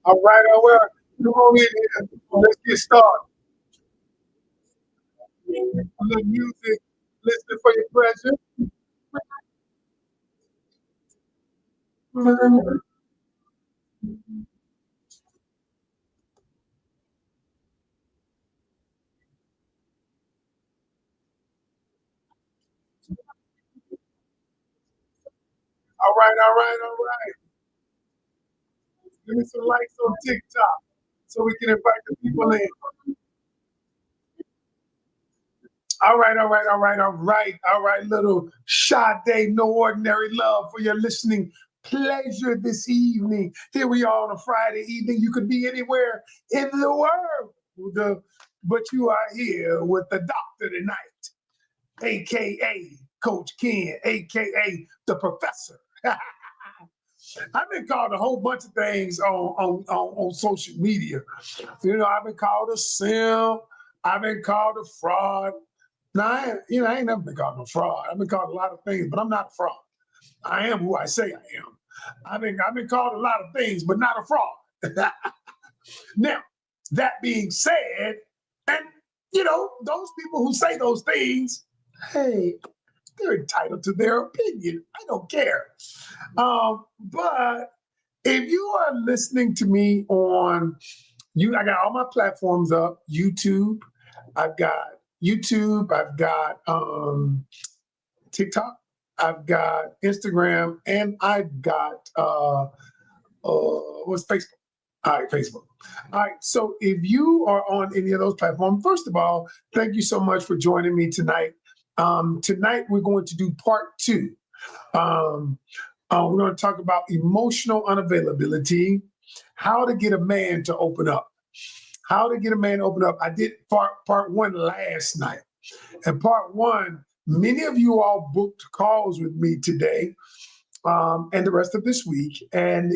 All right, all right. Come on in here. Let's get started. A little music, listening for your pleasure. All right, all right, all right. Give me some likes on TikTok so we can invite the people in. All right, all right, all right, all right, all right. Little Sade, no ordinary love for your listening pleasure this evening. Here we are on a Friday evening. You could be anywhere in the world, but you are here with the doctor tonight, aka Coach Ken, aka the professor. I've been called a whole bunch of things on social media. You know, I've been called a simp. I've been called a fraud. Now, I ain't never been called no fraud. I've been called a lot of things, but I'm not a fraud. I am who I say I am. I've been called a lot of things, but not a fraud. Now, that being said, and those people who say those things, hey, they're entitled to their opinion. I don't care. But if you are listening to me I got all my platforms up. I've got I've got TikTok, I've got Instagram, and I've got what's Facebook? All right, Facebook. All right. So if you are on any of those platforms, first of all, thank you so much for joining me tonight. Tonight we're going to do part two. Um, we're going to talk about emotional unavailability, how to get a man to open up. How to get a man to open up. I did part one last night. And part one, many of you all booked calls with me today and the rest of this week. And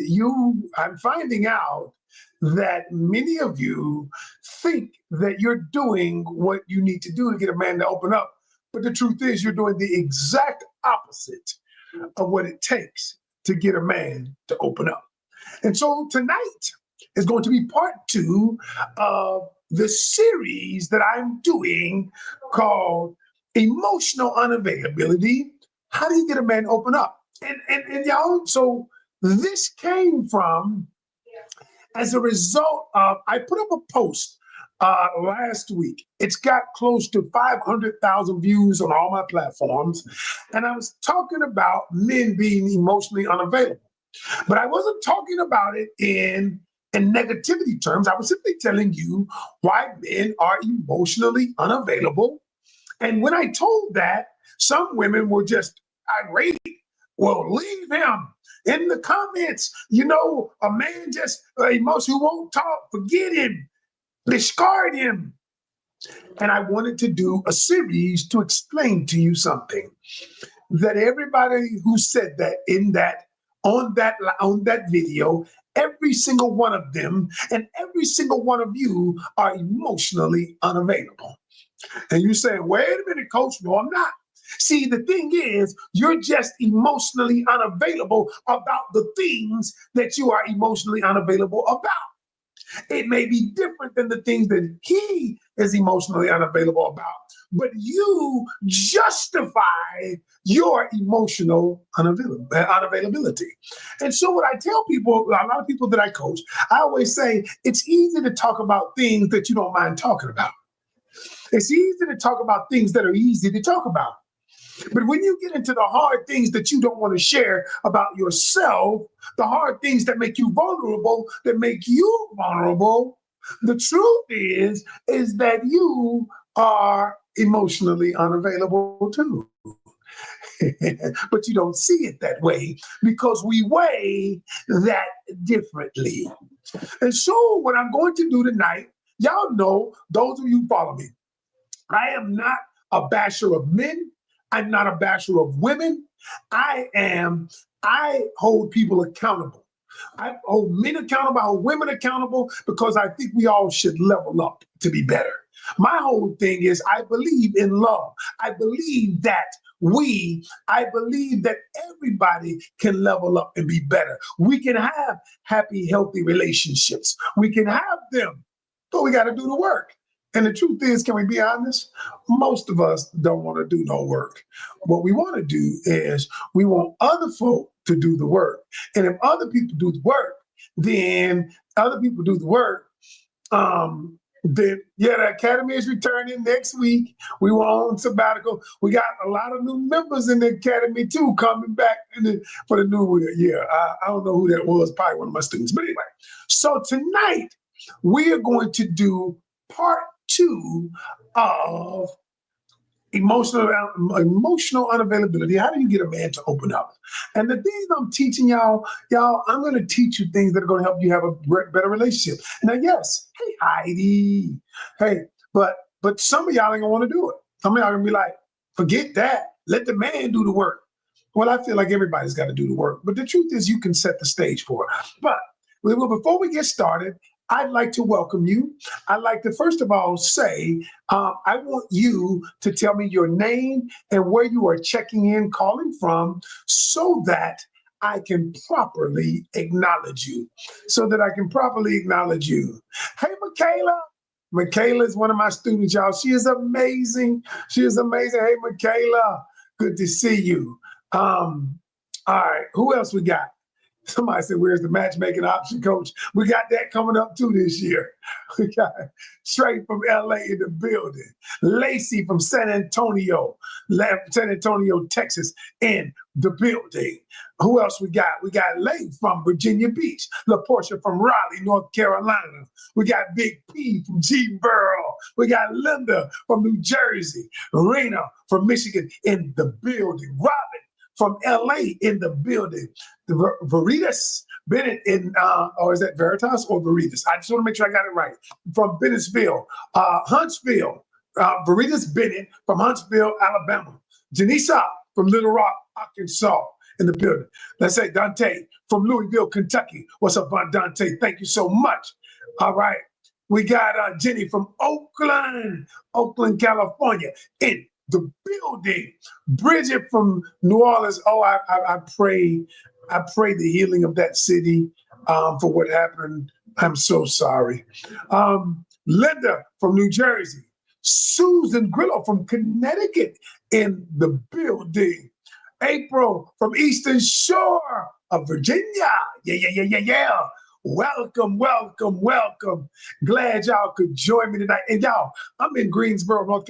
I'm finding out that many of you think that you're doing what you need to do to get a man to open up. But the truth is, you're doing the exact opposite of what it takes to get a man to open up. And so tonight is going to be part two of the series that I'm doing called Emotional Unavailability. How do you get a man to open up? And y'all, so this came from as a result of, I put up a post last week. It's got close to 500,000 views on all my platforms. And I was talking about men being emotionally unavailable. But I wasn't talking about it in negativity terms. I was simply telling you why men are emotionally unavailable. And when I told that, some women were just irate. Well, leave him in the comments. A man just emotionally won't talk. Forget him. Discard him. And I wanted to do a series to explain to you something that everybody who said that on that video, every single one of them and every single one of you are emotionally unavailable. And you say, wait a minute, coach, no, I'm not. See, the thing is, you're just emotionally unavailable about the things that you are emotionally unavailable about. It may be different than the things that he is emotionally unavailable about, but you justify your emotional unavailability. And so, what I tell people, a lot of people that I coach, I always say it's easy to talk about things that you don't mind talking about. It's easy to talk about things that are easy to talk about. But when you get into the hard things that you don't want to share about yourself, the hard things that make you vulnerable, the truth is that you are emotionally unavailable too. But you don't see it that way because we weigh that differently. And so, what I'm going to do tonight, y'all know, those of you who follow me, I am not a basher of men. I'm not a basher of women. I hold people accountable. I hold men accountable, I hold women accountable because I think we all should level up to be better. My whole thing is I believe in love. I believe that everybody can level up and be better. We can have happy, healthy relationships. We can have them, but we got to do the work. And the truth is, can we be honest? Most of us don't want to do no work. What we want to do is we want other folk to do the work. And if other people do the work, then other people do the work. Then yeah, the academy is returning next week. We were on sabbatical. We got a lot of new members in the academy too, coming back for the new year. I don't know who that was, probably one of my students. But anyway, so tonight we are going to do part two of emotional unavailability. How do you get a man to open up? And the things I'm teaching y'all, I'm going to teach you things that are going to help you have a better relationship. Now, yes, hey Heidi, hey, but some of y'all ain't gonna want to do it. Some of y'all gonna be like, forget that. Let the man do the work. Well, I feel like everybody's got to do the work, but the truth is, you can set the stage for it. But before we get started, I'd like to welcome you. I'd like to first of all say, I want you to tell me your name and where you are checking in, calling from, so that I can properly acknowledge you. Hey, Michaela. Michaela is one of my students, y'all. She is amazing. She is amazing. Hey, Michaela. Good to see you. All right. Who else we got? Somebody said, where's the matchmaking option coach? We got that coming up too this year. We got straight from LA in the building. Lacey from San Antonio, Texas in the building. Who else we got? We got Lane from Virginia Beach. LaPortia from Raleigh, North Carolina. We got Big P from G-Borough. We got Linda from New Jersey. Rena from Michigan in the building. Robin from LA in the building. The Veritas Bennett in, or is that Veritas or Veritas? I just want to make sure I got it right. From Bennettsville, Huntsville, Veritas Bennett from Huntsville, Alabama. Janisa from Little Rock, Arkansas in the building. Let's say Dante from Louisville, Kentucky. What's up, Dante? Thank you so much. All right. We got Jenny from Oakland, California in the building. Bridget from New Orleans. Oh, I pray the healing of that city for what happened. I'm so sorry. Linda from New Jersey. Susan Grillo from Connecticut in the building. April from Eastern Shore of Virginia. Yeah. Welcome. Glad y'all could join me tonight. And y'all, I'm in Greensboro, North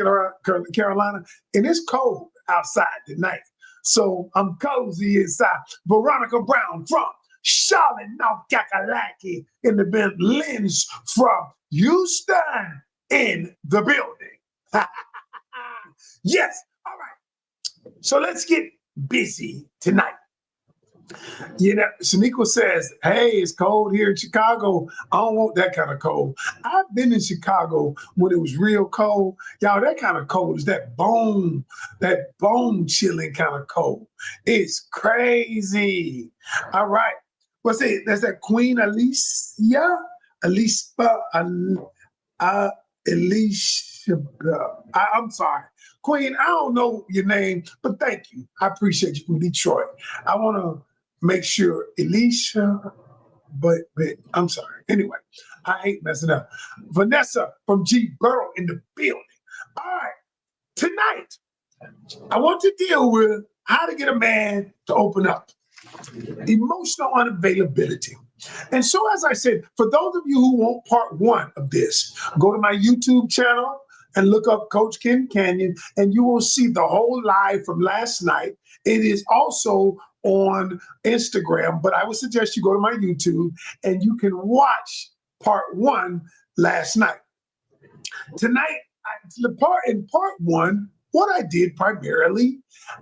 Carolina, and it's cold outside tonight. So I'm cozy inside. Veronica Brown from Charlotte, North Kakalaki in the building. Lynch from Houston in the building. Yes. All right. So let's get busy tonight. You know, Shaniqua says, hey, it's cold here in Chicago. I don't want that kind of cold. I've been in Chicago when it was real cold. Y'all, that kind of cold is that bone chilling kind of cold. It's crazy. All right. What's it? That's that Queen Alicia? Alicia. I'm sorry. Queen, I don't know your name, but thank you. I appreciate you from Detroit. I want to make sure Alicia, but I'm sorry. Anyway, I hate messing up. Vanessa from G Borough in the building. All right, tonight I want to deal with how to get a man to open up. Emotional unavailability. And so, as I said, for those of you who want part one of this, go to my YouTube channel and look up Coach Ken Canyon, and you will see the whole live from last night. It is also on Instagram, but I would suggest you go to my YouTube and you can watch part one last night. Tonight, in part one, what I did primarily,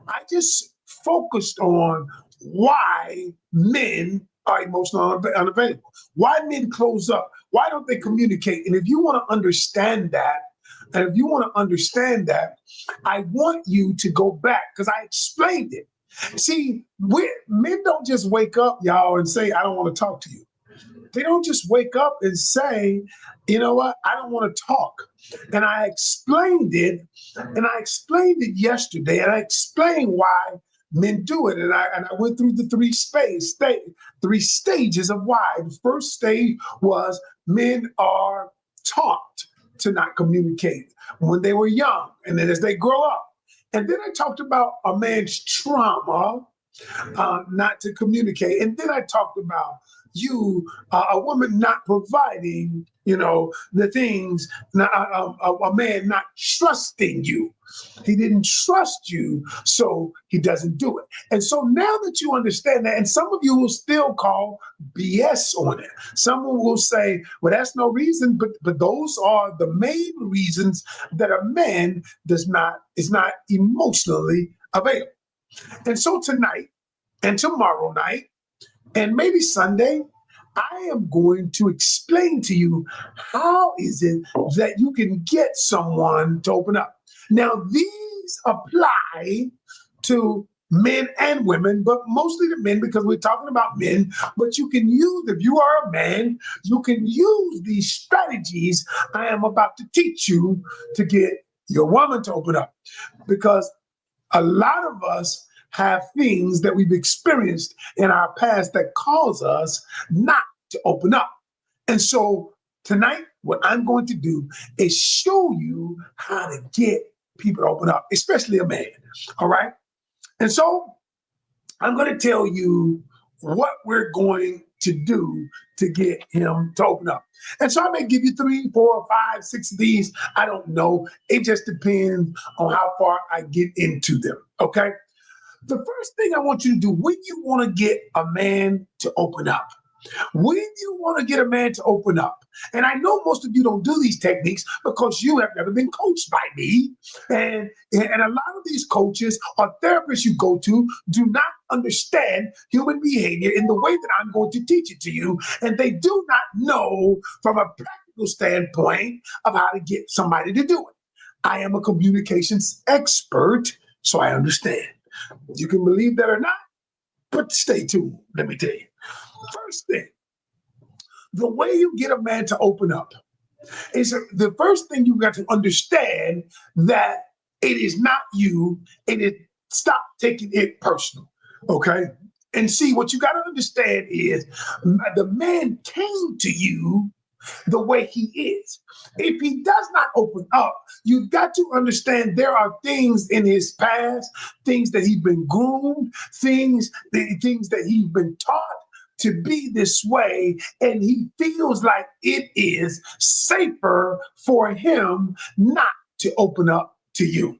I just focused on why men are emotionally unavailable, why men close up, why don't they communicate? And if you want to understand that, I want you to go back because I explained it. See, men don't just wake up, y'all, and say, I don't want to talk to you. They don't just wake up and say, you know what, I don't want to talk. And I explained it, yesterday, and I explained why men do it. And I went through the three stages of why. The first stage was men are taught to not communicate when they were young, and then as they grow up. And then I talked about a man's trauma, not to communicate. And then I talked about a woman not providing, the things, a man not trusting you. He didn't trust you, so he doesn't do it. And so now that you understand that, and some of you will still call BS on it. Someone will say, well, that's no reason, but those are the main reasons that a man is not emotionally available. And so tonight and tomorrow night, and maybe Sunday, I am going to explain to you how is it that you can get someone to open up. Now, these apply to men and women, but mostly to men because we're talking about men. But you can use, if you are a man, you can use these strategies I am about to teach you to get your woman to open up. Because a lot of us have things that we've experienced in our past that cause us not to open up. And so tonight, what I'm going to do is show you how to get people to open up, especially a man. All right. And so I'm going to tell you what we're going to do to get him to open up. And so I may give you 3, 4, 5, 6 of these. I don't know. It just depends on how far I get into them. Okay. The first thing I want you to do when you want to get a man to open up, and I know most of you don't do these techniques because you have never been coached by me, and a lot of these coaches or therapists you go to do not understand human behavior in the way that I'm going to teach it to you, and they do not know from a practical standpoint of how to get somebody to do it. I am a communications expert, so I understand. You can believe that or not, but stay tuned. Let me tell you. First thing, the way you get a man to open up is the first thing you got to understand that it is not you, and stop taking it personal, okay? And see, what you got to understand is the man came to you the way he is. If he does not open up, you've got to understand there are things in his past, things that he's been groomed, things that he's been taught to be this way, and he feels like it is safer for him not to open up to you.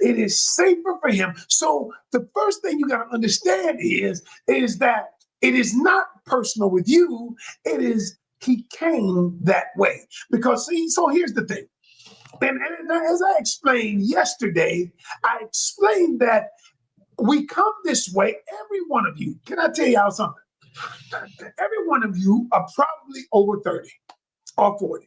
It is safer for him. So the first thing you got to understand is that it is not personal with you. It is he came that way. Because see, so here's the thing. And as I explained yesterday, I explained that we come this way, every one of you. Can I tell y'all something? Every one of you are probably over 30 or 40,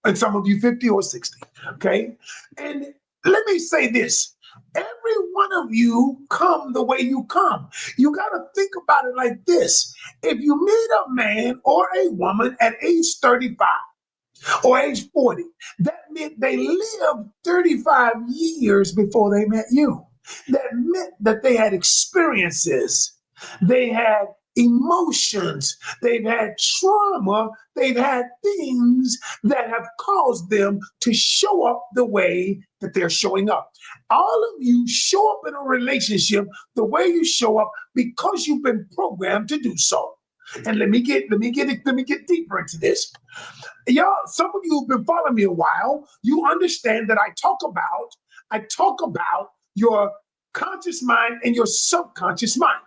and some of you 50 or 60, okay? And let me say this. Every one of you come the way you come. You got to think about it like this. If you meet a man or a woman at age 35 or age 40, that meant they lived 35 years before they met you. That meant that they had experiences. They had emotions, they've had trauma, they've had things that have caused them to show up the way that they're showing up. All of you show up in a relationship the way you show up because you've been programmed to do so. And let me get deeper into this. Y'all, some of you who've been following me a while, you understand that I talk about your conscious mind and your subconscious mind.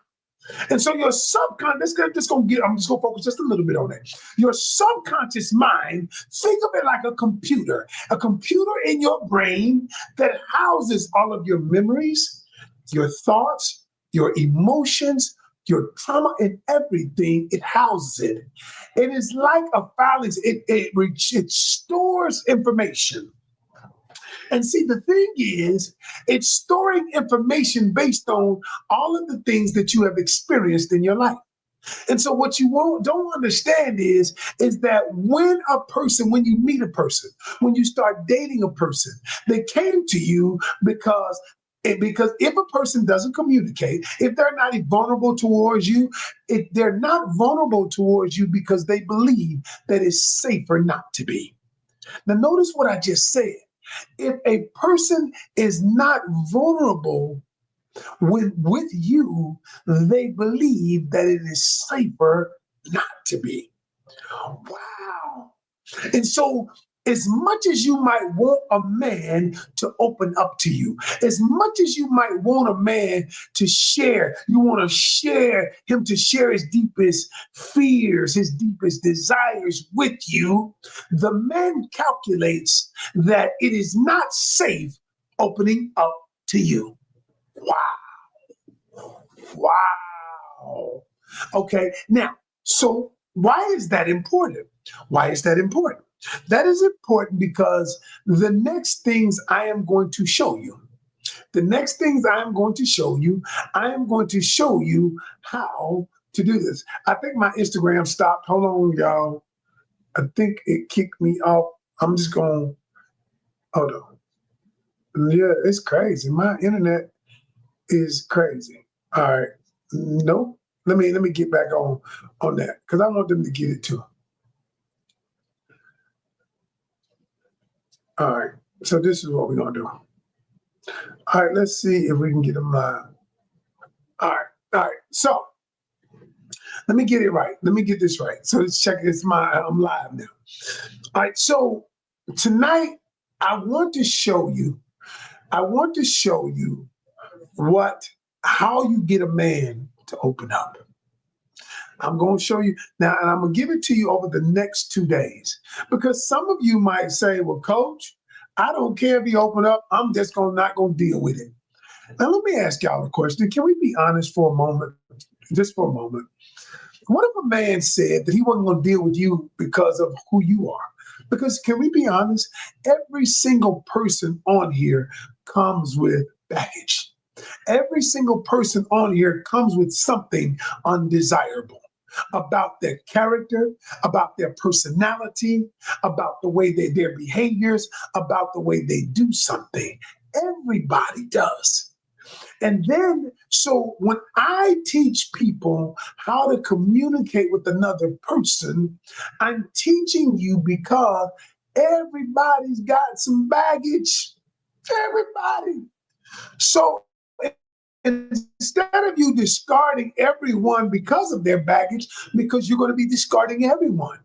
And so your subconscious, I'm just gonna focus just a little bit on it. Your subconscious mind, think of it like a computer in your brain that houses all of your memories, your thoughts, your emotions, your trauma, and everything. It houses it. It is like a file. It stores information. And see, the thing is, it's storing information based on all of the things that you have experienced in your life. And so what you don't understand is that when you meet a person, when you start dating a person, they came to you because if a person doesn't communicate, if they're not vulnerable towards you, if they're not vulnerable towards you because they believe that it's safer not to be. Now, notice what I just said. If a person is not vulnerable with you, they believe that it is safer not to be. Wow. And so, as much as you might want a man to open up to you, as much as you might want a man to share, you want to share him to share his deepest fears, his deepest desires with you, the man calculates that it is not safe opening up to you. Wow. Wow. Okay. Now, so why is that important? Why is that important? That is important because the next things I am going to show you, I am going to show you how to do this. I think my Instagram stopped. Hold on, y'all. I think it kicked me off. I'm just going, hold on. Yeah, it's crazy. My internet is crazy. All right. Nope. Let me get back on that because I want them to get it too. All right. So this is what we're gonna do. All right. Let's see if we can get them live. All right. All right. So let me get it right. Let me get this right. So let's check. I'm live now. All right. So tonight I want to show you. I want to show you how you get a man to open up. I'm going to show you now, and I'm going to give it to you over the next 2 days. Because some of you might say, well, coach, I don't care if you open up. I'm just not going to deal with it. Now, let me ask y'all a question. Can we be honest for a moment? Just for a moment. What if a man said that he wasn't going to deal with you because of who you are? Because can we be honest? Every single person on here comes with baggage. Every single person on here comes with something undesirable about their character, about their personality, about the way their behaviors, about the way they do something. Everybody does. And then, so when I teach people how to communicate with another person, I'm teaching you because everybody's got some baggage. Everybody. So instead of you discarding everyone because of their baggage, because you're going to be discarding everyone.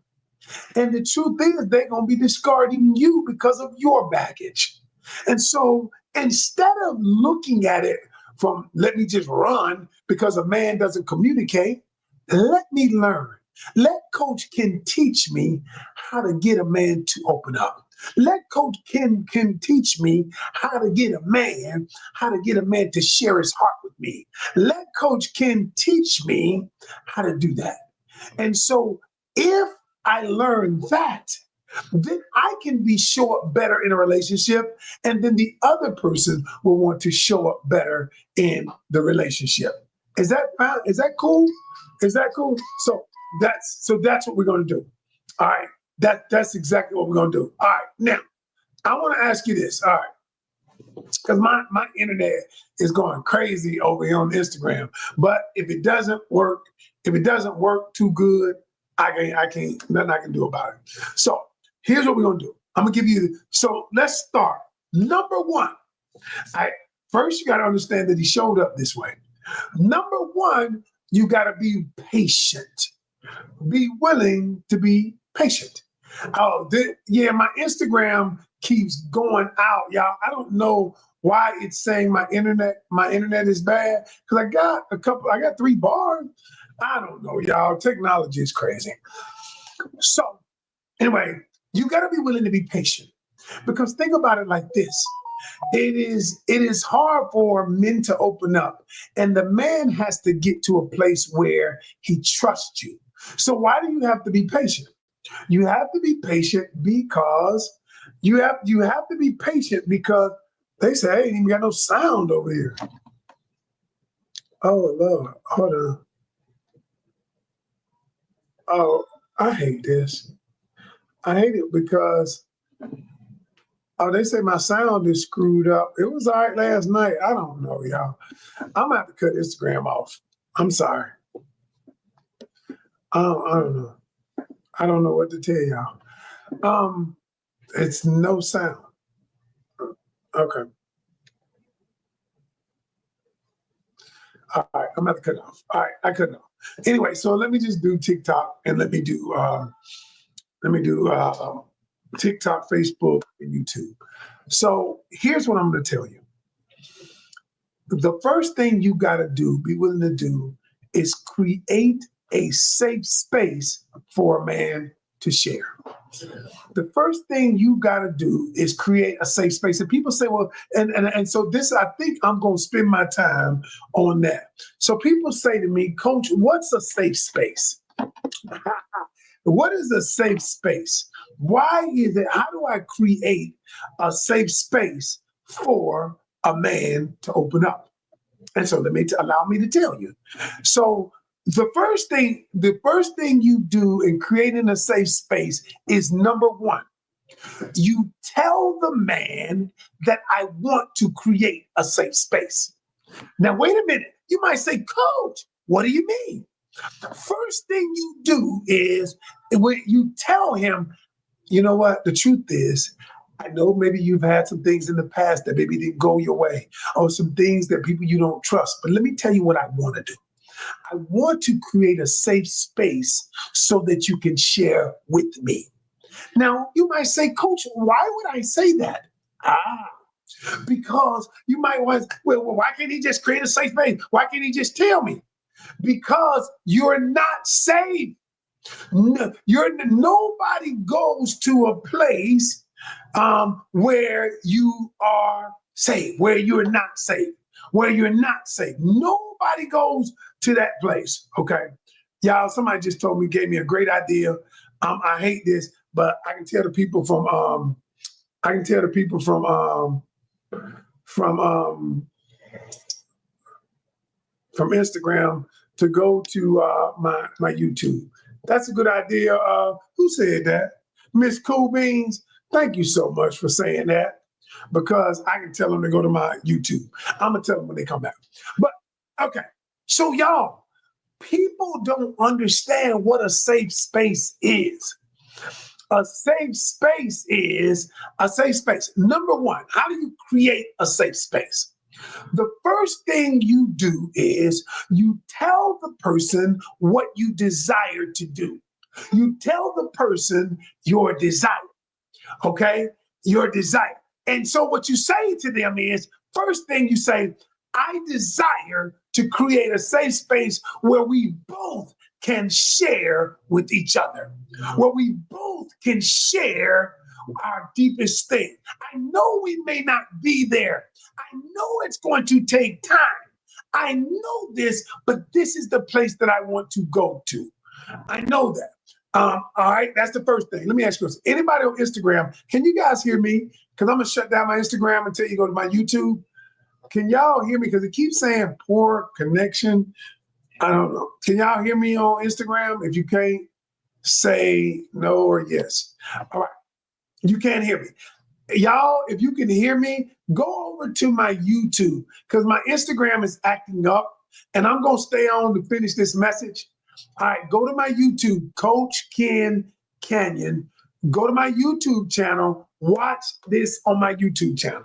And the truth is, they're going to be discarding you because of your baggage. And so instead of looking at it from, let me just run because a man doesn't communicate, let me learn. Let Coach Ken teach me how to get a man to open up. Let Coach Ken teach me how to get a man to share his heart with me. Let Coach Ken teach me how to do that. And so if I learn that, then I can show up better in a relationship, and then the other person will want to show up better in the relationship. Is that fine? Is that cool? Is that cool? So that's what we're going to do. All right. That's exactly what we're going to do. All right. Now, I want to ask you this. All right. because my internet is going crazy over here on Instagram. But if it doesn't work, too good, I can't nothing I can do about it. So here's what we're gonna do. I'm gonna give you. So let's start. Number one, I first you got to understand that he showed up this way. Number one, you got to be patient. Be willing to be patient. Oh, yeah, my Instagram keeps going out, y'all. I don't know why it's saying my internet is bad because I got 3 bars. I don't know, y'all. Technology is crazy. So anyway, you got to be willing to be patient because think about it like this. It is hard for men to open up, and the man has to get to a place where he trusts you. So why do you have to be patient? You have to be patient because you have to be patient because they say, hey, ain't even got no sound over here. Oh Lord, hold on. Oh, I hate this. I hate it because they say my sound is screwed up. It was all right last night. I don't know, y'all. I'm gonna have to cut Instagram off. I'm sorry. I don't know. I don't know what to tell y'all. It's no sound. Okay. All right, I'm gonna have to cut it off. All right, I cut it off. Anyway, so let me just do TikTok and let me do TikTok, Facebook, and YouTube. So here's what I'm gonna tell you. The first thing you gotta do, be willing to do, is create a safe space for a man to share. The first thing you got to do is create a safe space. And people say, well, and so this, I think I'm going to spend my time on that. So people say to me, Coach, what's a safe space? What is a safe space? Why is it? How do I create a safe space for a man to open up? And so allow me to tell you. So the first thing you do in creating a safe space is number one, you tell the man that I want to create a safe space. Now, wait a minute. You might say, Coach, what do you mean? First thing you do is when you tell him, you know what, the truth is, I know maybe you've had some things in the past that maybe didn't go your way, or some things that people you don't trust. But let me tell you what I want to do. I want to create a safe space so that you can share with me. Now, you might say, Coach, why would I say that? Because you might want, well, why can't he just create a safe space? Why can't he just tell me? Because you're not safe. Nobody goes to a place where you are safe, where you're not safe, where you're not safe. Nobody goes to that place. Okay, y'all. Somebody just told me, gave me a great idea. I hate this, but I can tell the people from Instagram to go to my YouTube. That's a good idea. Who said that? Miss Cool Beans. Thank you so much for saying that, because I can tell them to go to my YouTube. I'm gonna tell them when they come back. But okay, so y'all, people don't understand what a safe space is. A safe space is a safe space. Number one, how do you create a safe space? The first thing you do is you tell the person what you desire to do. You tell the person your desire, okay? Your desire. And so what you say to them is, first thing you say, I desire to create a safe space where we both can share with each other, where we both can share our deepest thing. I know we may not be there. I know it's going to take time. I know this, but this is the place that I want to go to. I know that. All right, that's the first thing. Let me ask you this. Anybody on Instagram, can you guys hear me? Because I'm going to shut down my Instagram until you go to my YouTube. Can y'all hear me? Because it keeps saying poor connection. I don't know. Can y'all hear me on Instagram? If you can't, say no or yes. All right. You can't hear me. Y'all, if you can hear me, go over to my YouTube because my Instagram is acting up and I'm going to stay on to finish this message. All right, go to my YouTube, Coach Ken Canyon. Go to my YouTube channel. Watch this on my YouTube channel.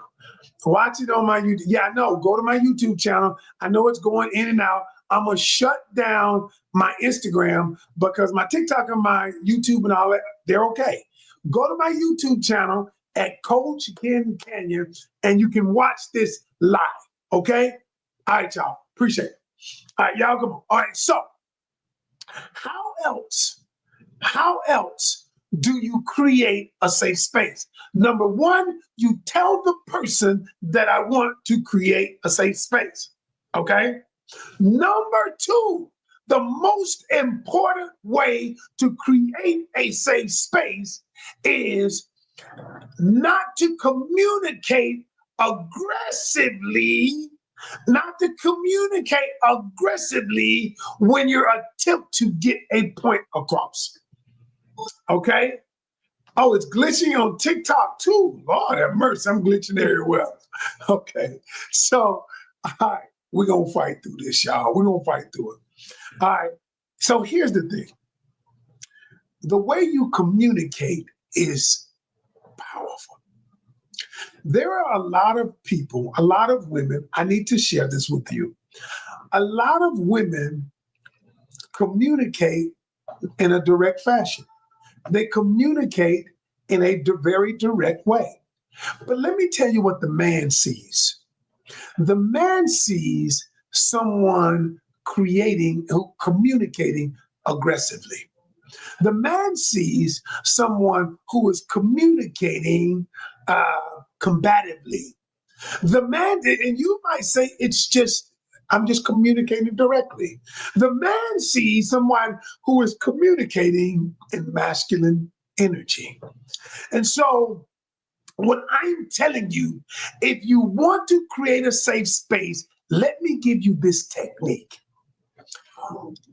Watch it on my YouTube. Yeah, I know. Go to my YouTube channel. I know it's going in and out. I'm going to shut down my Instagram because my TikTok and my YouTube and all that, they're okay. Go to my YouTube channel at Coach Ken Canyon and you can watch this live. Okay? All right, y'all. Appreciate it. All right, y'all come on. All right, so how else do you create a safe space? Number one, you tell the person that I want to create a safe space. Okay? Number two, the most important way to create a safe space is not to communicate aggressively, when you attempt to get a point across. Okay? Oh, it's glitching on TikTok too. Lord have mercy, I'm glitching everywhere. Okay, so all right, we're gonna fight through this, y'all. We're gonna fight through it. All right, so here's the thing. The way you communicate is powerful. There are a lot of people, a lot of women, I need to share this with you. A lot of women communicate in a direct fashion. They communicate in a very direct way. But let me tell you what the man sees. The man sees someone communicating aggressively. The man sees someone who is communicating combatively. The man, and you might say I'm just communicating directly. The man sees someone who is communicating in masculine energy. And so, what I'm telling you, if you want to create a safe space, let me give you this technique.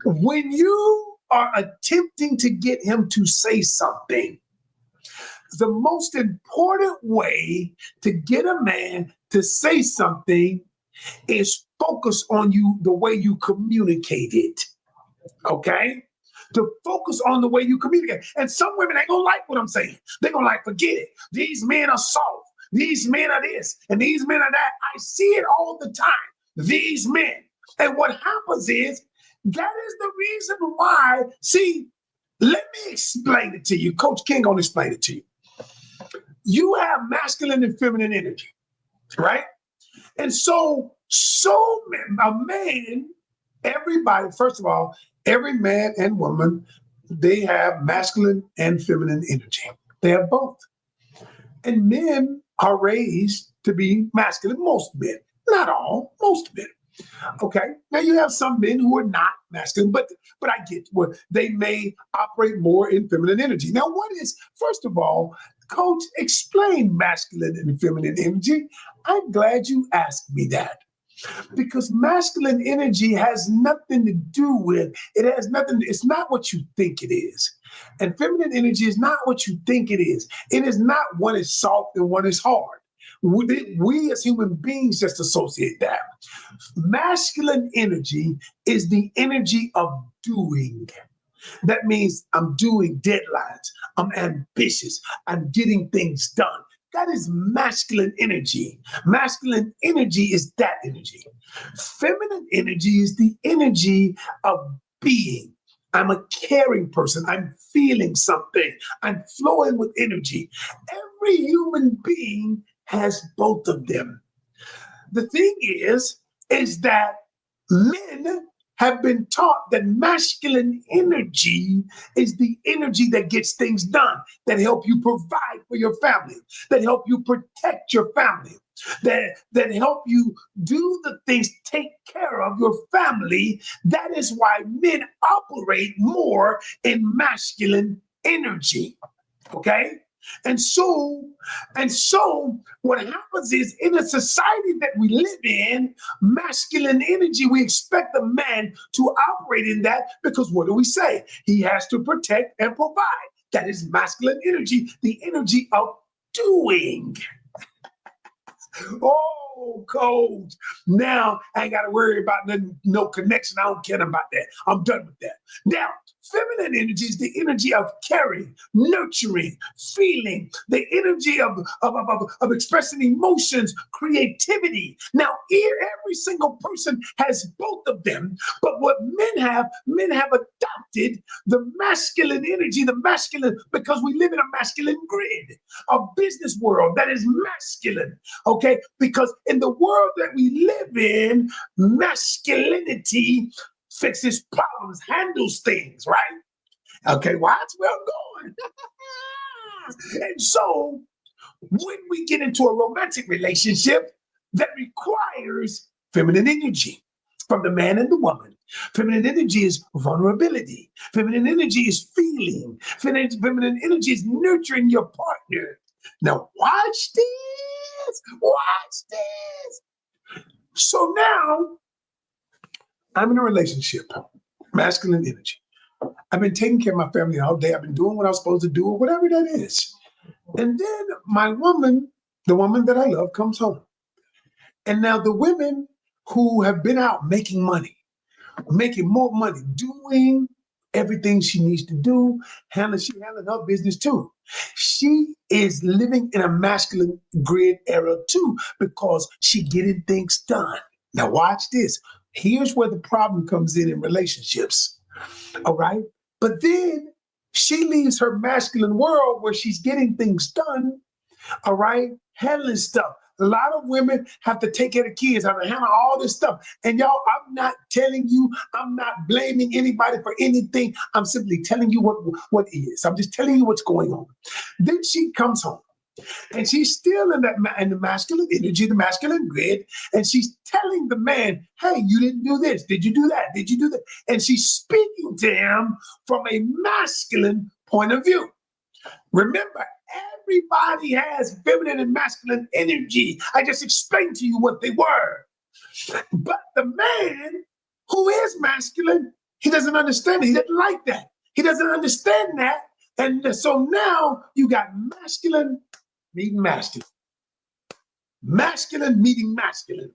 When you are attempting to get him to say something, the most important way to get a man to say something is focus on the way you communicate it. Okay? To focus on the way you communicate. And some women ain't gonna like what I'm saying. They're gonna forget it. These men are soft. These men are this, and these men are that. I see it all the time. These men. And what happens is, that is the reason why, see, let me explain it to you. Coach King gonna explain it to you. You have masculine and feminine energy, right? And so a man, everybody, first of all, every man and woman, they have masculine and feminine energy. They have both. And men are raised to be masculine, most men, not all, most men. Okay. Now you have some men who are not masculine, but I get where they may operate more in feminine energy. Now, first of all, Coach, explain masculine and feminine energy. I'm glad you asked me that. Because masculine energy has nothing to do with it's not what you think it is. And feminine energy is not what you think it is. It is not one is soft and one is hard. We as human beings just associate that. Masculine energy is the energy of doing. That means I'm doing deadlines. I'm ambitious. I'm getting things done. That is masculine energy. Masculine energy is that energy. Feminine energy is the energy of being. I'm a caring person. I'm feeling something. I'm flowing with energy. Every human being has both of them. The thing is that men have been taught that masculine energy is the energy that gets things done, that help you provide for your family, that help you protect your family, that help you do the things, take care of your family. That is why men operate more in masculine energy. Okay? And so what happens is, in a society that we live in, masculine energy, we expect the man to operate in that because what do we say? He has to protect and provide. That is masculine energy, the energy of doing. Oh, coach. Now I ain't got to worry about no connection. I don't care about that. I'm done with that. Now, feminine energy is the energy of caring, nurturing, feeling, the energy of expressing emotions, creativity. Now, here, every single person has both of them. But what men have adopted the masculine energy, the masculine, because we live in a masculine grid, a business world that is masculine. Okay, because in the world that we live in, masculinity fixes problems, handles things, right? Okay, watch where I'm going. And so when we get into a romantic relationship that requires feminine energy from the man and the woman, feminine energy is vulnerability, feminine energy is feeling, feminine energy is nurturing your partner. Now, watch this. Watch this. So now I'm in a relationship, masculine energy. I've been taking care of my family all day. I've been doing what I was supposed to do or whatever that is. And then my woman, the woman that I love, comes home. And now the women who have been out making money, making more money, doing everything she needs to do, she handling her business too. She is living in a masculine grid era too because she getting things done. Now watch this. Here's where the problem comes in relationships. All right. But then she leaves her masculine world where she's getting things done. All right. Handling stuff. A lot of women have to take care of kids, have to handle all this stuff. And y'all, I'm not telling you, I'm not blaming anybody for anything. I'm simply telling you what is. I'm just telling you what's going on. Then she comes home. And she's still in in the masculine energy, the masculine grid, and she's telling the man, "Hey, you didn't do this. Did you do that? Did you do that?" And she's speaking to him from a masculine point of view. Remember, everybody has feminine and masculine energy. I just explained to you what they were. But the man who is masculine, he doesn't understand it. He doesn't like that. He doesn't understand that. And so now you got masculine meeting masculine. Masculine meeting masculine.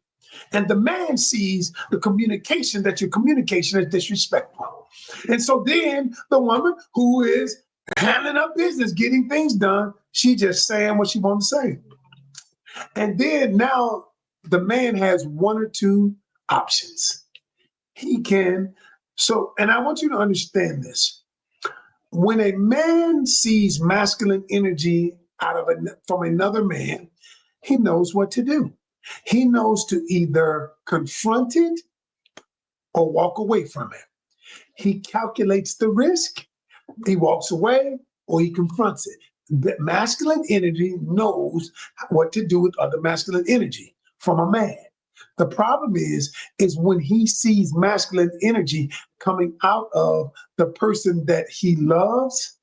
And the man sees the communication that your communication is disrespectful. And so then the woman who is handling her business, getting things done, she just saying what she wants to say. And then now the man has one or two options. He can, and I want you to understand this. When a man sees masculine energy from another man, he knows what to do. He knows to either confront it or walk away from it. He calculates the risk, he walks away, or he confronts it. The masculine energy knows what to do with other masculine energy from a man. The problem is when he sees masculine energy coming out of the person that he loves,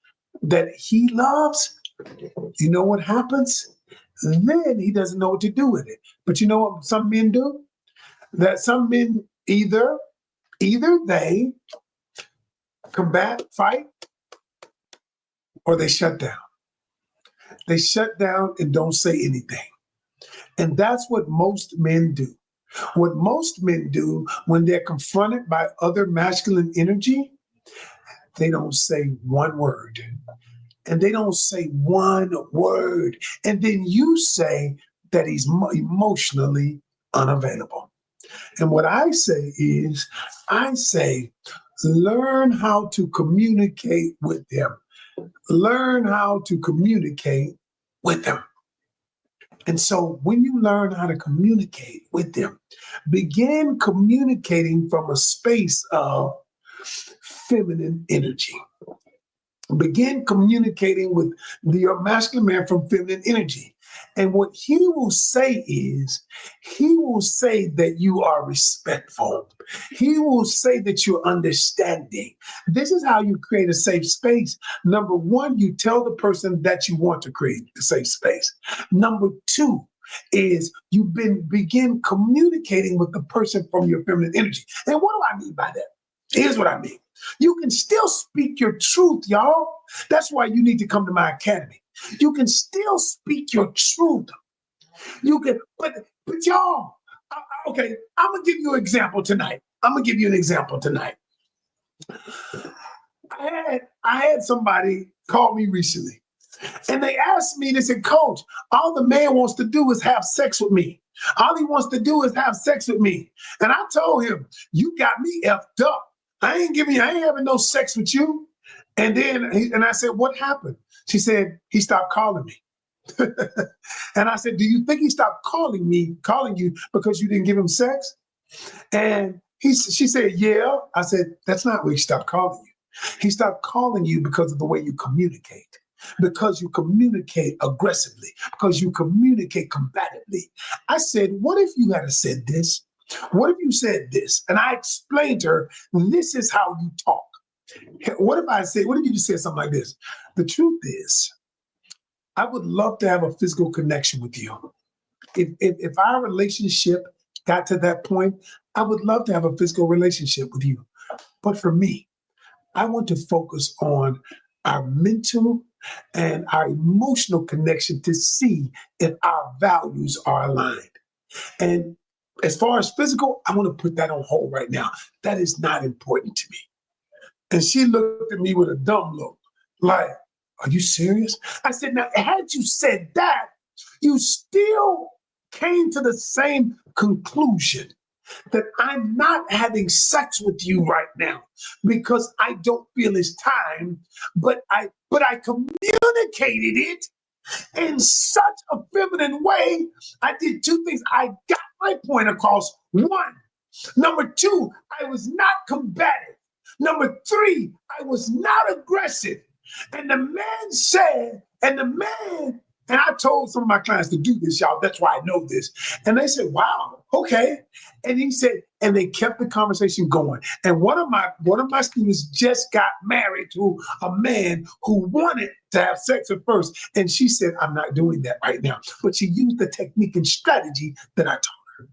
you know what happens? Then he doesn't know what to do with it. But you know what some men do? That some men either they combat, fight, or they shut down. They shut down and don't say anything. And that's what most men do. What most men do when they're confronted by other masculine energy, they don't say one word. And they don't say one word. And then you say that he's emotionally unavailable. And what I say is, learn how to communicate with them. Learn how to communicate with them. And so when you learn how to communicate with them, begin communicating from a space of feminine energy. Begin communicating with your masculine man from feminine energy. And what he will say is, he will say that you are respectful. He will say that you're understanding. This is how you create a safe space. Number one, you tell the person that you want to create a safe space. Number two is you begin communicating with the person from your feminine energy. And what do I mean by that? Here's what I mean. You can still speak your truth, y'all. That's why you need to come to my academy. You can still speak your truth. You can, but y'all, okay, I'm gonna give you an example tonight. I'm gonna give you an example tonight. I had somebody call me recently, and they asked me, they said, Coach, all the man wants to do is have sex with me. All he wants to do is have sex with me. And I told him, you got me effed up. I ain't having no sex with you. And then, and I said, what happened? She said, he stopped calling me. And I said, do you think he stopped calling you because you didn't give him sex? And she said, yeah. I said, that's not why he stopped calling you. He stopped calling you because of the way you communicate, because you communicate aggressively, because you communicate combatively. I said, what if you had said this? What if you said this? And I explained to her, this is how you talk. What if you just said something like this? The truth is, I would love to have a physical connection with you. If our relationship got to that point, I would love to have a physical relationship with you. But for me, I want to focus on our mental and our emotional connection to see if our values are aligned. And as far as physical, I want to put that on hold right now. That is not important to me. And she looked at me with a dumb look, like, are you serious? I said, now, had you said that, you still came to the same conclusion that I'm not having sex with you right now because I don't feel it's time, but I communicated it in such a feminine way. I did two things. I got my point across. One, number two, I was not combative. Number three, I was not aggressive. And the man said, and I told some of my clients to do this, y'all. That's why I know this. And they said, wow, okay. And he said, and they kept the conversation going. And one of my students just got married to a man who wanted to have sex at first. And she said, I'm not doing that right now. But she used the technique and strategy that I taught her.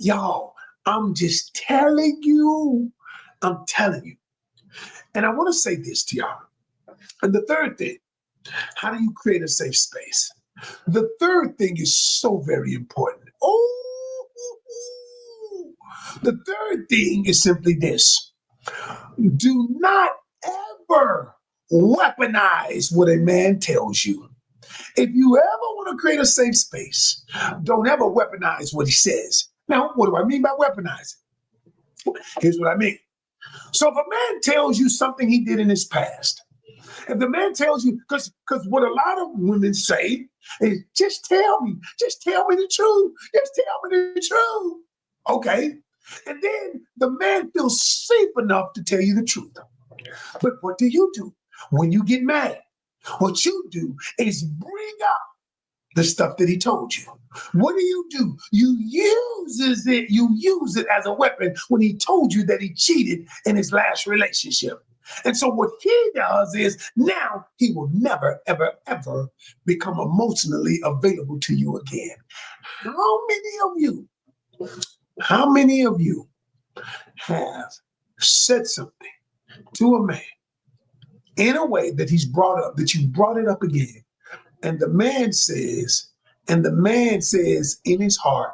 Y'all, I'm just telling you. I'm telling you. And I want to say this to y'all. And the third thing, how do you create a safe space? The third thing is so very important. Oh, the third thing is simply this. Do not ever weaponize what a man tells you. If you ever want to create a safe space, don't ever weaponize what he says. Now, what do I mean by weaponizing? Here's what I mean. So if a man tells you something he did in his past, if the man tells you, because what a lot of women say is, just tell me the truth. Just tell me the truth. Okay. And then the man feels safe enough to tell you the truth. But what do you do when you get mad? What you do is bring up the stuff that he told you. What do? You use it as a weapon when he told you that he cheated in his last relationship. And so what he does is now he will never, ever, ever become emotionally available to you again. How many of you have said something to a man in a way that he's brought up, that you brought it up again, and the man says in his heart,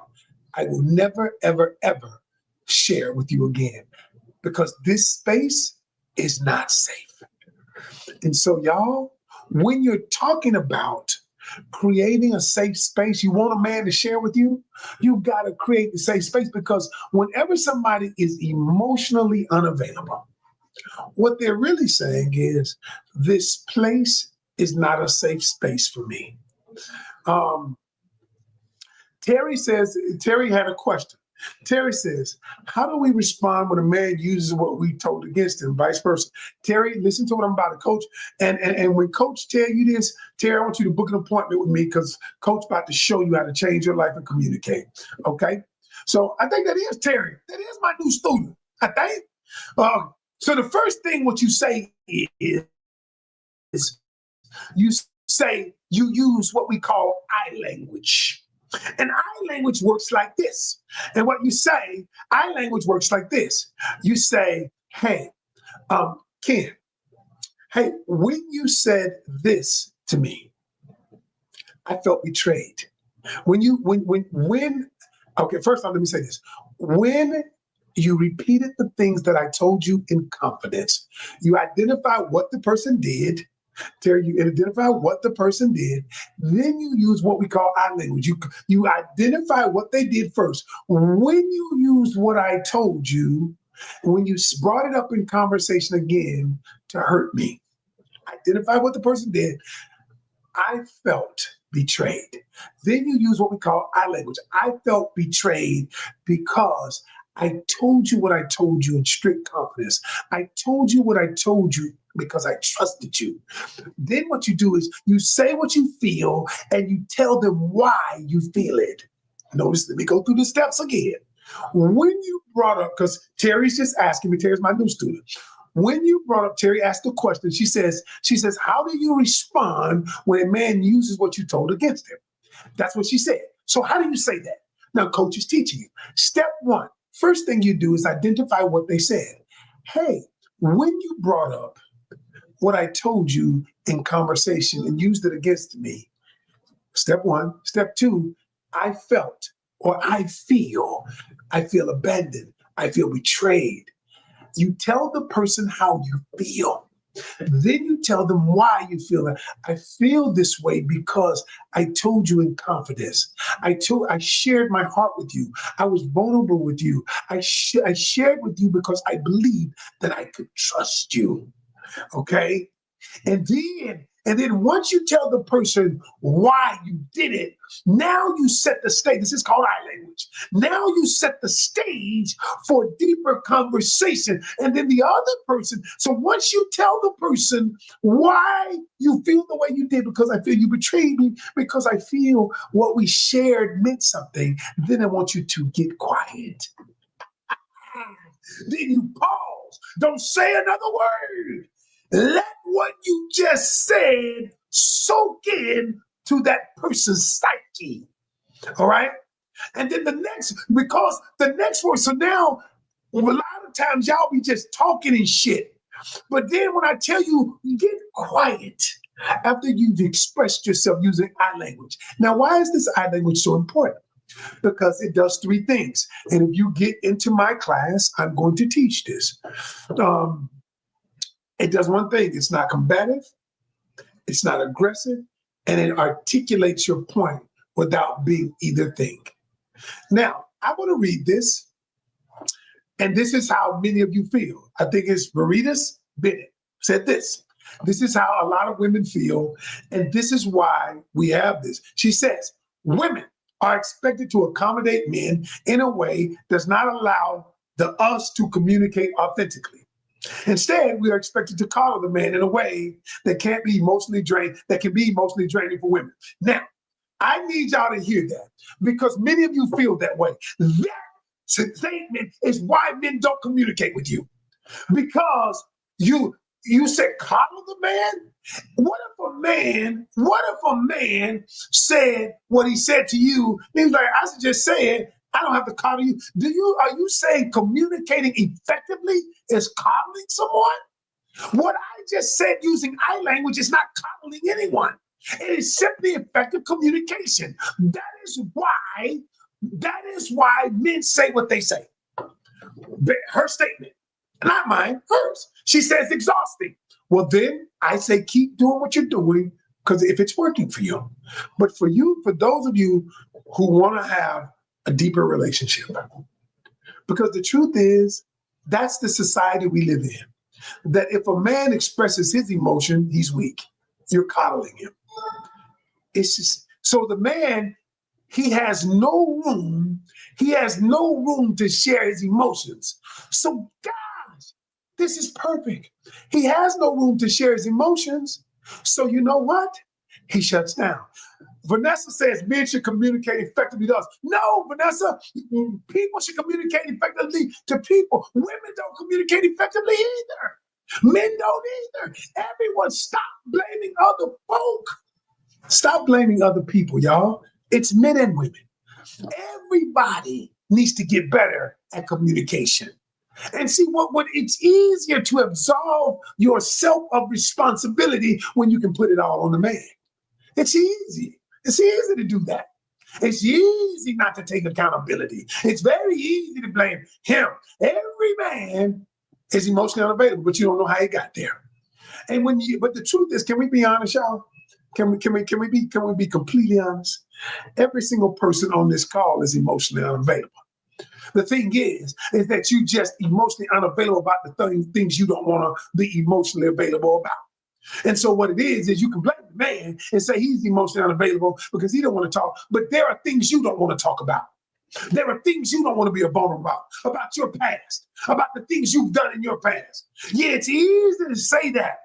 I will never, ever, ever share with you again because this space is not safe. And so, y'all, when you're talking about creating a safe space, you want a man to share with you, you got to create the safe space, because whenever somebody is emotionally unavailable, what they're really saying is, this place is not a safe space for me. Terry had a question. Terry says, how do we respond when a man uses what we told against him, vice versa? Terry, listen to what I'm about to coach. And when coach tell you this, Terry, I want you to book an appointment with me because coach about to show you how to change your life and communicate. Okay? So I think that is Terry. That is my new student, I think. So the first thing what you say is you say you use what we call I language. And I language works like this. And what you say, I language works like this. You say, hey, Ken, hey, when you said this to me, I felt betrayed. Okay, first off, let me say this. When you repeated the things that I told you in confidence, you identify what the person did, Terry, you identify what the person did, then you use what we call I language. You identify what they did first. When you used what I told you, when you brought it up in conversation again to hurt me, identify what the person did, I felt betrayed. Then you use what we call I language. I felt betrayed because I told you what I told you in strict confidence. I told you what I told you because I trusted you. Then what you do is you say what you feel and you tell them why you feel it. Notice, let me go through the steps again. When you brought up, because Terry's just asking me, Terry's my new student. When you brought up, Terry asked the question, she says, how do you respond when a man uses what you told against him? That's what she said. So how do you say that? Now, coach is teaching you. Step one, first thing you do is identify what they said. Hey, when you brought up what I told you in conversation and used it against me, step one. Step two, I felt or I feel abandoned. I feel betrayed. You tell the person how you feel. Then you tell them why you feel that. I feel this way because I told you in confidence. I shared my heart with you. I was vulnerable with you. I shared with you because I believed that I could trust you. Okay? And then once you tell the person why you did it, now you set the stage. This is called I language. Now you set the stage for deeper conversation. And then the other person, so once you tell the person why you feel the way you did, because I feel you betrayed me, because I feel what we shared meant something, then I want you to get quiet. Then you pause. Don't say another word. Let what you just said soak in to that person's psyche. All right? And then because the next word, so now a lot of times y'all be just talking and shit. But then when I tell you, get quiet after you've expressed yourself using I language. Now, why is this I language so important? Because it does three things. And if you get into my class, I'm going to teach this. It does one thing. It's not combative, it's not aggressive, and it articulates your point without being either thing. Now, I want to read this, and this is how many of you feel. I think it's Veritas Bennett said this. This is how a lot of women feel, and this is why we have this. She says, women are expected to accommodate men in a way does not allow us to communicate authentically. Instead, we are expected to coddle the man in a way that can be emotionally draining for women. Now, I need y'all to hear that because many of you feel that way. That statement is why men don't communicate with you because you said coddle the man. What if a man said what he said to you? He's like, I should just say it. I don't have to coddle you. Are you saying communicating effectively is coddling someone? What I just said using I language is not coddling anyone. It is simply effective communication. That is why men say what they say. Her statement, not mine, hers. She says exhausting. Well, then I say keep doing what you're doing because if it's working for you. But for those of you who want to have a deeper relationship, because the truth is, that's the society we live in. That if a man expresses his emotion, he's weak. You're coddling him. It's just so the man, he has no room to share his emotions. So gosh, this is perfect. He has no room to share his emotions. So you know what? He shuts down. Vanessa says men should communicate effectively to us. No, Vanessa, people should communicate effectively to people. Women don't communicate effectively either. Men don't either. Everyone stop blaming other folk. Stop blaming other people, y'all. It's men and women. Everybody needs to get better at communication. And see, what it's easier to absolve yourself of responsibility when you can put it all on the man. It's easy. It's easy to do that. It's easy not to take accountability. It's very easy to blame him. Every man is emotionally unavailable, but you don't know how he got there. And but the truth is, can we be honest, y'all? Can we be completely honest? Every single person on this call is emotionally unavailable. The thing is that you just emotionally unavailable about the things you don't want to be emotionally available about. And so what it is you can blame the man and say he's emotionally unavailable because he don't want to talk. But there are things you don't want to talk about. There are things you don't want to be vulnerable about your past, about the things you've done in your past. Yeah, it's easy to say that.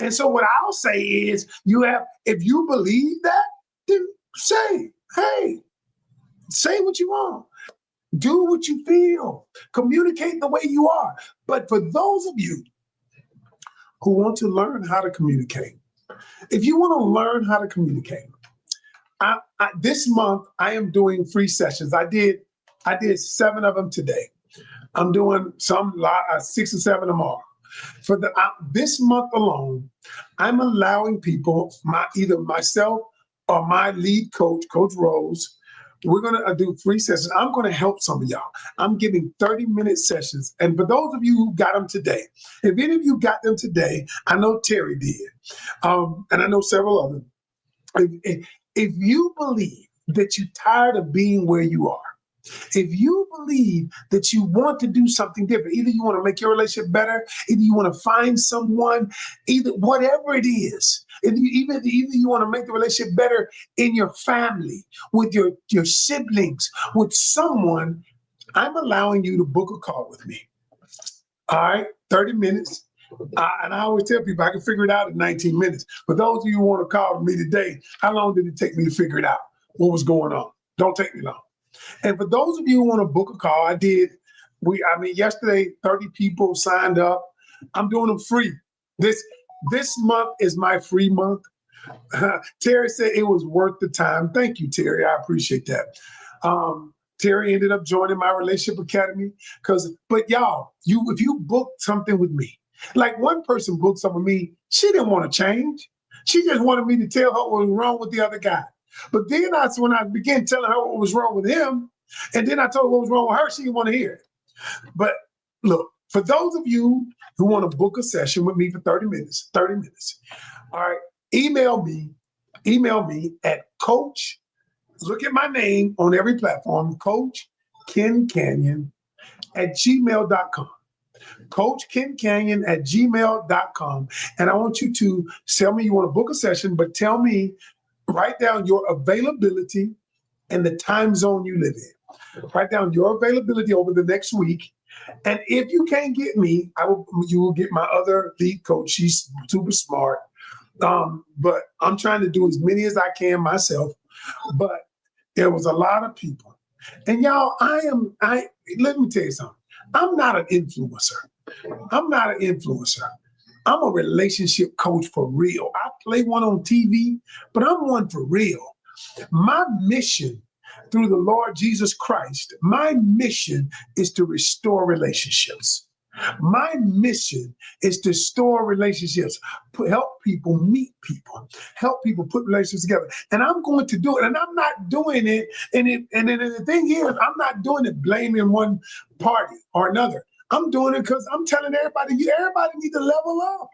And so what I'll say is if you believe that, then hey, say what you want. Do what you feel. Communicate the way you are. But for those of you who want to learn how to communicate, if you want to learn how to communicate, this month I am doing free sessions. I did 7 of them today. I'm doing 6 or 7 tomorrow. For this month alone, I'm allowing people, either myself or my lead coach, Coach Rose. We're going to do free sessions. I'm going to help some of y'all. I'm giving 30-minute sessions. And for those of you who got them today, if any of you got them today, I know Terry did, and I know several others. If you believe that you're tired of being where you are, if you believe that you want to do something different, either you want to make your relationship better, either you want to find someone, either whatever it is, either you want to make the relationship better in your family, with your siblings, with someone, I'm allowing you to book a call with me. All right, 30 minutes. And I always tell people I can figure it out in 19 minutes. For those of you who want to call me today, how long did it take me to figure it out? What was going on? Don't take me long. And for those of you who want to book a call, yesterday, 30 people signed up. I'm doing them free. This month is my free month. Terry said it was worth the time. Thank you, Terry. I appreciate that. Terry ended up joining my Relationship Academy but y'all, if you booked something with me, like one person booked something with me, she didn't want to change. She just wanted me to tell her what was wrong with the other guy. But then when I began telling her what was wrong with him, and then I told her what was wrong with her, she didn't want to hear it. But look, for those of you who want to book a session with me for 30 minutes, all right, email me at Coach, look at my name on every platform, coachkencanion at gmail.com. coachkencanion at gmail.com. And I want you to tell me you want to book a session, but write down your availability and the time zone you live in. Write down your availability over the next week. And if you can't get me, you will get my other lead coach. She's super smart. But I'm trying to do as many as I can myself. But there was a lot of people. And y'all, let me tell you something. I'm not an influencer. I'm a relationship coach for real. I play one on TV, but I'm one for real. My mission through the Lord Jesus Christ, my mission is to restore relationships. My mission is to store relationships, help people meet people, help people put relationships together. And I'm going to do it. And I'm not doing it. And the thing is, I'm not doing it blaming one party or another. I'm doing it because I'm telling everybody need to level up.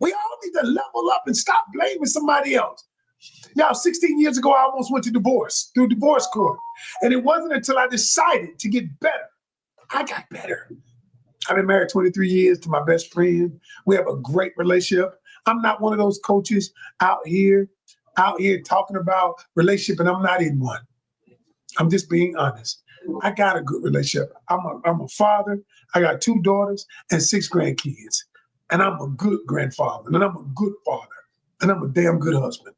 We all need to level up and stop blaming somebody else. Now, 16 years ago, I almost went to through divorce court. And it wasn't until I decided to get better. I got better. I've been married 23 years to my best friend. We have a great relationship. I'm not one of those coaches out here talking about relationship, and I'm not in one. I'm just being honest. I got a good relationship. I'm a father. I got 2 daughters and 6 grandkids. And I'm a good grandfather. And I'm a good father. And I'm a damn good husband.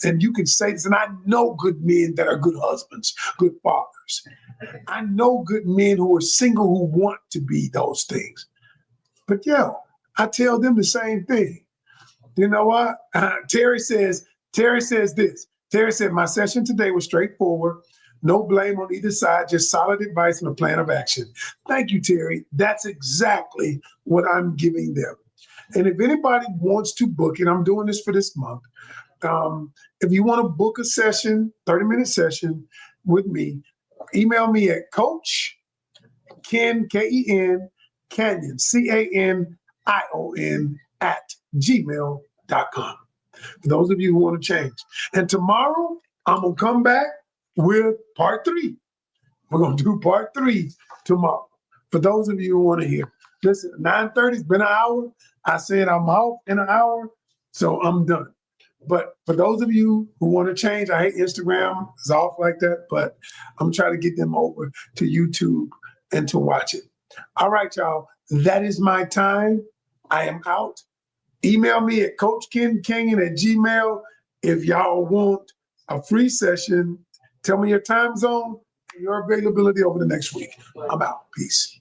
And you can say this, and I know good men that are good husbands, good fathers. I know good men who are single who want to be those things. But I tell them the same thing. You know what? Terry says this. Terry said, my session today was straightforward. No blame on either side, just solid advice and a plan of action. Thank you, Terry. That's exactly what I'm giving them. And if anybody wants to book it, I'm doing this for this month. If you want to book a session, 30-minute session with me, email me at Coach Ken, Ken, Canion, Canion @gmail.com. For those of you who want to change. And tomorrow, I'm going to come back with part 3. We're going to do part 3 tomorrow. For those of you who want to hear. Listen, 9:30 has been an hour. I said I'm off in an hour, so I'm done. But for those of you who want to change, I hate Instagram. It's off like that, but I'm trying to get them over to YouTube and to watch it. All right, y'all. That is my time. I am out. Email me at coachkencanion@gmail if y'all want a free session. Tell me your time zone and your availability over the next week. I'm out. Peace.